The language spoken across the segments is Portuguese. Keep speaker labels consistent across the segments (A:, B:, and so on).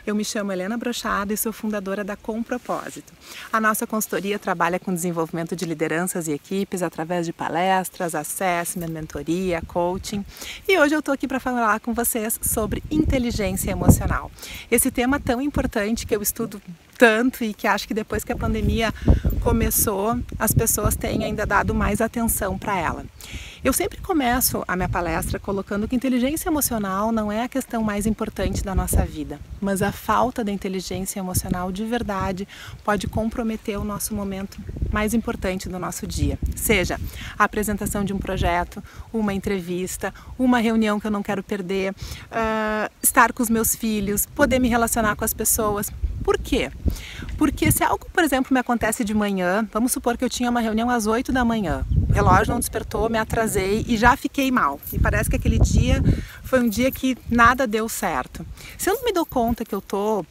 A: Eu me chamo Helena Brochado e sou fundadora da Com Propósito. A nossa consultoria trabalha com desenvolvimento de lideranças e equipes através de palestras, assessment, mentoria, coaching. E hoje eu estou aqui para falar com vocês sobre inteligência emocional. Esse tema tão importante que eu estudo tanto e que acho que depois que a pandemia começou, as pessoas têm ainda dado mais atenção para ela. Eu sempre começo a minha palestra colocando que inteligência emocional não é a questão mais importante da nossa vida, mas a falta da inteligência emocional de verdade pode comprometer o nosso momento mais importante do nosso dia. Seja a apresentação de um projeto, uma entrevista, uma reunião que eu não quero perder, estar com os meus filhos, poder me relacionar com as pessoas. Por quê? Porque se algo, por exemplo, me acontece de manhã, vamos supor que eu tinha uma reunião às 8 da manhã, o relógio não despertou, me atrasei e já fiquei mal. E parece que aquele dia foi um dia que nada deu certo. Se eu não me dou conta que eu tô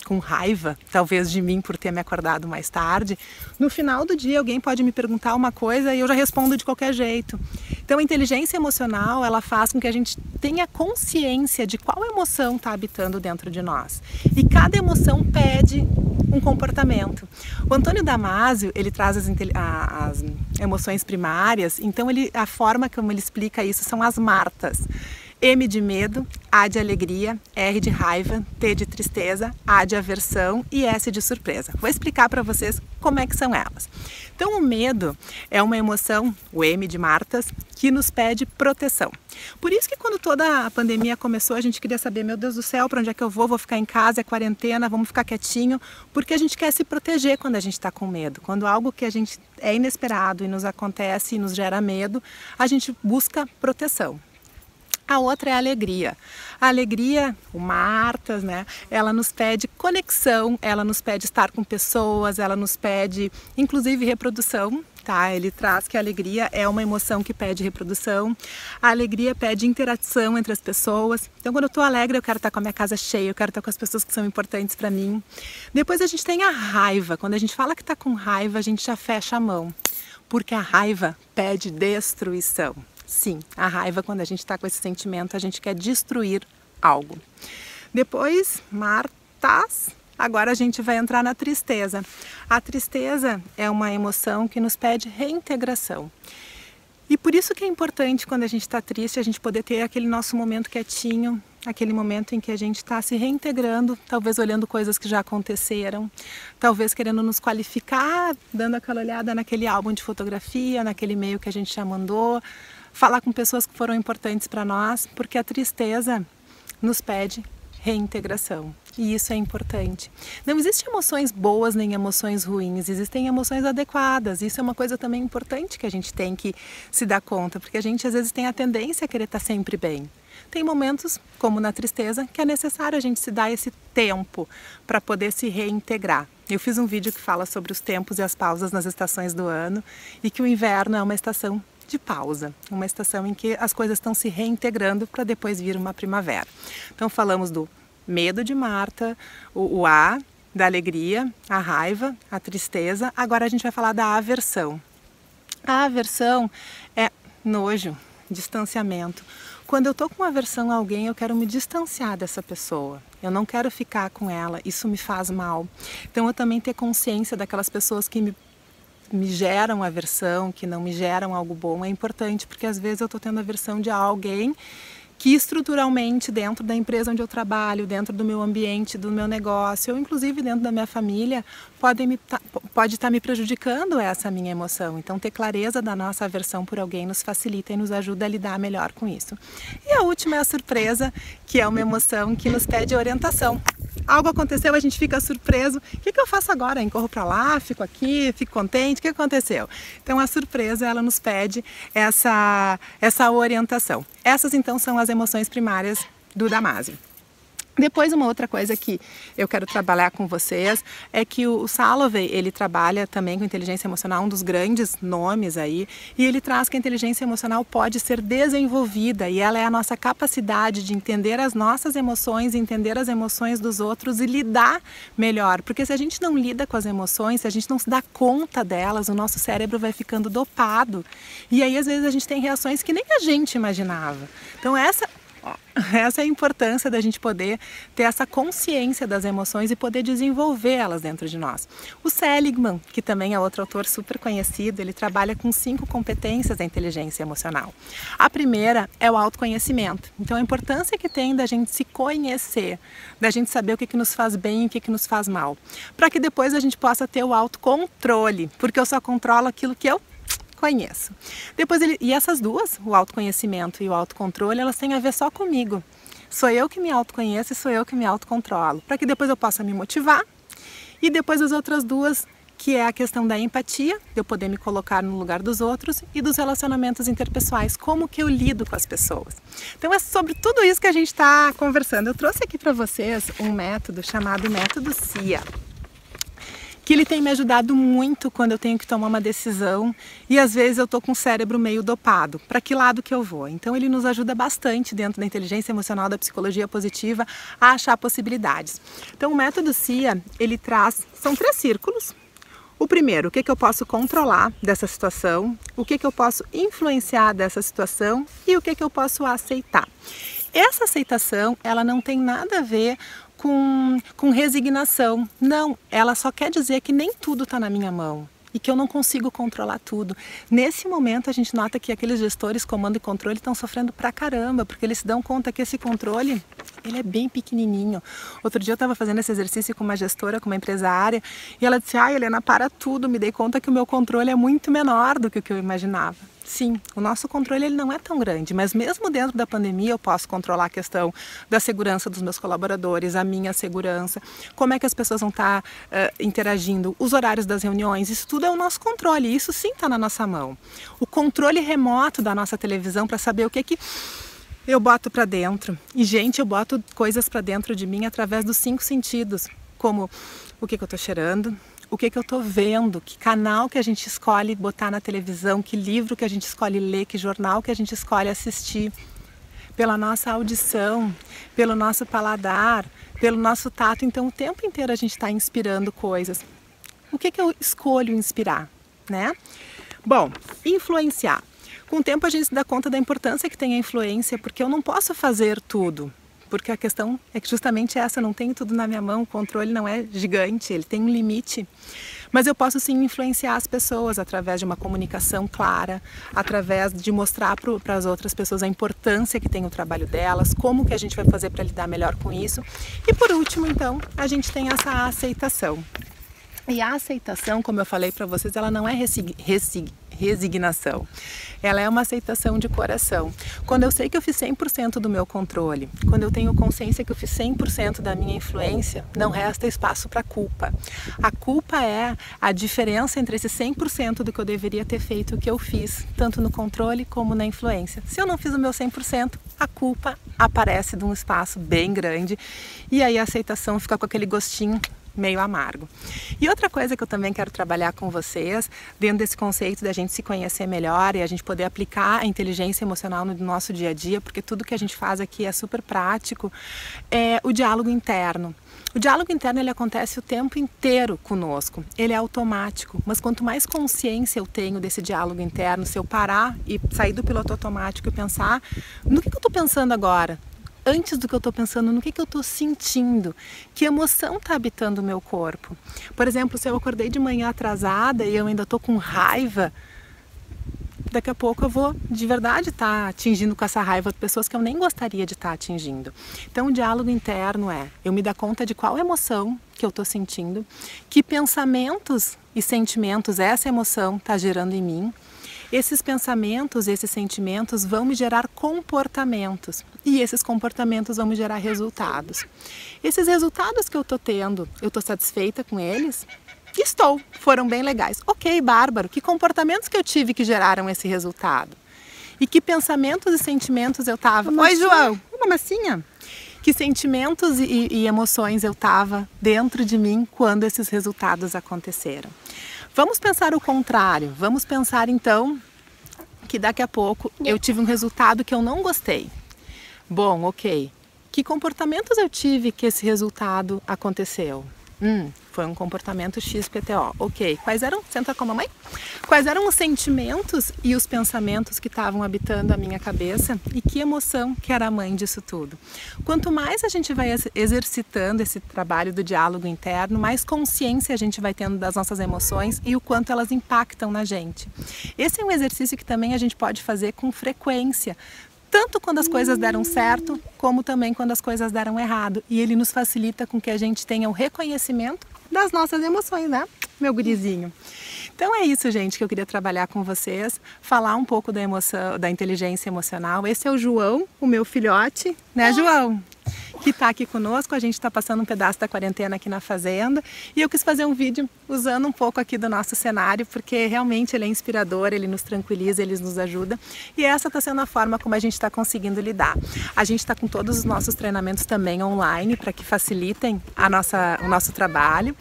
A: com raiva, talvez de mim por ter me acordado mais tarde, no final do dia alguém pode me perguntar uma coisa e eu já respondo de qualquer jeito. Então a inteligência emocional, ela faz com que a gente tenha consciência de qual emoção está habitando dentro de nós. E cada emoção pede um comportamento. O Antônio Damasio, ele traz as emoções primárias, então a forma como ele explica isso são as martas. M de medo, A de alegria, R de raiva, T de tristeza, A de aversão e S de surpresa. Vou explicar para vocês como é que são elas. Então o medo é uma emoção, o M de Martas, que nos pede proteção. Por isso que quando toda a pandemia começou, a gente queria saber, meu Deus do céu, para onde é que eu vou ficar em casa, é quarentena, vamos ficar quietinho, porque a gente quer se proteger quando a gente está com medo. Quando algo que a gente é inesperado e nos acontece e nos gera medo, a gente busca proteção. A outra é a alegria. A alegria, o Martas, né? Ela nos pede conexão, ela nos pede estar com pessoas, ela nos pede, inclusive, reprodução, tá? Ele traz que a alegria é uma emoção que pede reprodução. A alegria pede interação entre as pessoas. Então, quando eu estou alegre, eu quero estar com a minha casa cheia, eu quero estar com as pessoas que são importantes para mim. Depois a gente tem a raiva. Quando a gente fala que está com raiva, a gente já fecha a mão, porque a raiva pede destruição. Sim, a raiva, quando a gente está com esse sentimento, a gente quer destruir algo. Depois, Martas, agora a gente vai entrar na tristeza. A tristeza é uma emoção que nos pede reintegração. E por isso que é importante, quando a gente está triste, a gente poder ter aquele nosso momento quietinho, aquele momento em que a gente está se reintegrando, talvez olhando coisas que já aconteceram, talvez querendo nos qualificar, dando aquela olhada naquele álbum de fotografia, naquele e-mail que a gente já mandou, falar com pessoas que foram importantes para nós, porque a tristeza nos pede reintegração. E isso é importante. Não existem emoções boas nem emoções ruins, existem emoções adequadas. Isso é uma coisa também importante que a gente tem que se dar conta, porque a gente às vezes tem a tendência a querer estar sempre bem. Tem momentos, como na tristeza, que é necessário a gente se dar esse tempo para poder se reintegrar. Eu fiz um vídeo que fala sobre os tempos e as pausas nas estações do ano e que o inverno é uma estação de pausa, uma estação em que as coisas estão se reintegrando para depois vir uma primavera. Então falamos do medo de Marta, o A, da alegria, a raiva, a tristeza. Agora a gente vai falar da aversão. A aversão é nojo, distanciamento. Quando eu estou com aversão a alguém, eu quero me distanciar dessa pessoa. Eu não quero ficar com ela, isso me faz mal. Então eu também ter consciência daquelas pessoas que me geram aversão, que não me geram algo bom, é importante, porque às vezes eu estou tendo aversão de alguém que estruturalmente dentro da empresa onde eu trabalho, dentro do meu ambiente, do meu negócio, ou inclusive dentro da minha família, pode estar me prejudicando essa minha emoção. Então ter clareza da nossa aversão por alguém nos facilita e nos ajuda a lidar melhor com isso. E a última é a surpresa, que é uma emoção que nos pede orientação. Algo aconteceu, a gente fica surpreso. O que eu faço agora? Corro para lá, fico aqui, fico contente? O que aconteceu? Então a surpresa, ela nos pede essa orientação. Essas então são as emoções primárias do Damasio. Depois, uma outra coisa que eu quero trabalhar com vocês é que o Salovey, ele trabalha também com inteligência emocional, um dos grandes nomes aí, e ele traz que a inteligência emocional pode ser desenvolvida e ela é a nossa capacidade de entender as nossas emoções, entender as emoções dos outros e lidar melhor, porque se a gente não lida com as emoções, se a gente não se dá conta delas, o nosso cérebro vai ficando dopado e aí às vezes a gente tem reações que nem a gente imaginava. Então essa Ó, essa é a importância da gente poder ter essa consciência das emoções e poder desenvolver elas dentro de nós. O Seligman, que também é outro autor super conhecido, ele trabalha com 5 competências da inteligência emocional. A primeira é o autoconhecimento. Então a importância que tem da gente se conhecer, da gente saber o que nos faz bem e o que nos faz mal, para que depois a gente possa ter o autocontrole, porque eu só controlo aquilo que eu conheço. Depois e essas duas, o autoconhecimento e o autocontrole, elas têm a ver só comigo. Sou eu que me autoconheço e sou eu que me autocontrolo, para que depois eu possa me motivar. E depois as outras duas, que é a questão da empatia, de eu poder me colocar no lugar dos outros, e dos relacionamentos interpessoais, como que eu lido com as pessoas. Então é sobre tudo isso que a gente está conversando. Eu trouxe aqui para vocês um método chamado método CIA, que ele tem me ajudado muito quando eu tenho que tomar uma decisão e às vezes eu estou com o cérebro meio dopado. Para que lado que eu vou? Então ele nos ajuda bastante dentro da inteligência emocional, da psicologia positiva, a achar possibilidades. Então o método CIA, ele traz, são 3 círculos. O primeiro, o que eu posso controlar dessa situação, o que eu posso influenciar dessa situação e o que eu posso aceitar. Essa aceitação, ela não tem nada a ver com resignação. Não, ela só quer dizer que nem tudo está na minha mão e que eu não consigo controlar tudo. Nesse momento a gente nota que aqueles gestores comando e controle estão sofrendo pra caramba, porque eles se dão conta que esse controle, ele é bem pequenininho. Outro dia eu estava fazendo esse exercício com uma gestora, com uma empresária, e ela disse: "Ai, Helena, para tudo, me dei conta que o meu controle é muito menor do que o que eu imaginava." Sim, o nosso controle ele não é tão grande, mas mesmo dentro da pandemia eu posso controlar a questão da segurança dos meus colaboradores, a minha segurança, como é que as pessoas vão estar interagindo, os horários das reuniões, isso tudo é o nosso controle, isso sim está na nossa mão. O controle remoto da nossa televisão para saber o que eu boto para dentro. E gente, eu boto coisas para dentro de mim através dos 5 sentidos, como o que eu estou cheirando, o que eu estou vendo, que canal que a gente escolhe botar na televisão, que livro que a gente escolhe ler, que jornal que a gente escolhe assistir, pela nossa audição, pelo nosso paladar, pelo nosso tato. Então o tempo inteiro a gente está inspirando coisas. O que eu escolho inspirar, né? Bom, influenciar. Com o tempo a gente se dá conta da importância que tem a influência, porque eu não posso fazer tudo. Porque a questão é que justamente essa, não tenho tudo na minha mão, o controle não é gigante, ele tem um limite. Mas eu posso sim influenciar as pessoas através de uma comunicação clara, através de mostrar para as outras pessoas a importância que tem o trabalho delas, como que a gente vai fazer para lidar melhor com isso. E por último, então, a gente tem essa aceitação. E a aceitação, como eu falei para vocês, ela não é resignação. Ela é uma aceitação de coração. Quando eu sei que eu fiz 100% do meu controle, quando eu tenho consciência que eu fiz 100% da minha influência, não resta espaço para culpa. A culpa é a diferença entre esse 100% do que eu deveria ter feito e o que eu fiz, tanto no controle como na influência. Se eu não fiz o meu 100%, a culpa aparece de um espaço bem grande e aí a aceitação fica com aquele gostinho meio amargo. E outra coisa que eu também quero trabalhar com vocês, dentro desse conceito da gente se conhecer melhor e a gente poder aplicar a inteligência emocional no nosso dia a dia, porque tudo que a gente faz aqui é super prático, é o diálogo interno. O diálogo interno ele acontece o tempo inteiro conosco, ele é automático, mas quanto mais consciência eu tenho desse diálogo interno, se eu parar e sair do piloto automático e pensar no que eu estou pensando agora, antes do que eu estou pensando, no que eu estou sentindo, que emoção está habitando o meu corpo. Por exemplo, se eu acordei de manhã atrasada e eu ainda estou com raiva, daqui a pouco eu vou de verdade estar atingindo com essa raiva pessoas que eu nem gostaria de estar atingindo. Então o diálogo interno é eu me dar conta de qual emoção que eu estou sentindo, que pensamentos e sentimentos essa emoção está gerando em mim. Esses pensamentos, esses sentimentos vão me gerar comportamentos e esses comportamentos vão me gerar resultados. Esses resultados que eu estou tendo, eu estou satisfeita com eles? Estou, foram bem legais. Ok, Bárbaro, que comportamentos que eu tive que geraram esse resultado? E que pensamentos e sentimentos eu estava... Oi, João! Uma massinha! Que sentimentos e emoções eu estava dentro de mim quando esses resultados aconteceram? Vamos pensar o contrário, vamos pensar então que daqui a pouco eu tive um resultado que eu não gostei. Bom, ok, que comportamentos eu tive que esse resultado aconteceu? Foi um comportamento XPTO. Ok, quais eram, senta com a mamãe, quais eram os sentimentos e os pensamentos que estavam habitando a minha cabeça e que emoção que era a mãe disso tudo? Quanto mais a gente vai exercitando esse trabalho do diálogo interno, mais consciência a gente vai tendo das nossas emoções e o quanto elas impactam na gente. Esse é um exercício que também a gente pode fazer com frequência, tanto quando as coisas deram certo, como também quando as coisas deram errado. E ele nos facilita com que a gente tenha o reconhecimento das nossas emoções, né, meu gurizinho? Então é isso, gente, que eu queria trabalhar com vocês, falar um pouco da emoção, da inteligência emocional. Esse é o João, o meu filhote, né, João? Que está aqui conosco. A gente está passando um pedaço da quarentena aqui na fazenda e eu quis fazer um vídeo usando um pouco aqui do nosso cenário, porque realmente ele é inspirador, ele nos tranquiliza, ele nos ajuda e essa está sendo a forma como a gente está conseguindo lidar. A gente está com todos os nossos treinamentos também online para que facilitem o nosso trabalho.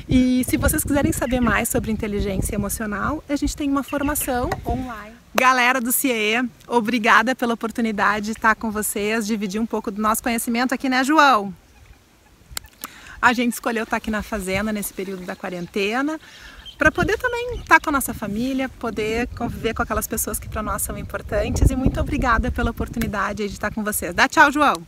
A: E se vocês quiserem saber mais sobre inteligência emocional, a gente tem uma formação online. Galera do CIE, obrigada pela oportunidade de estar com vocês, dividir um pouco do nosso conhecimento aqui, né, João? A gente escolheu estar aqui na fazenda nesse período da quarentena, para poder também estar com a nossa família, poder conviver com aquelas pessoas que para nós são importantes. E muito obrigada pela oportunidade de estar com vocês. Dá tchau, João!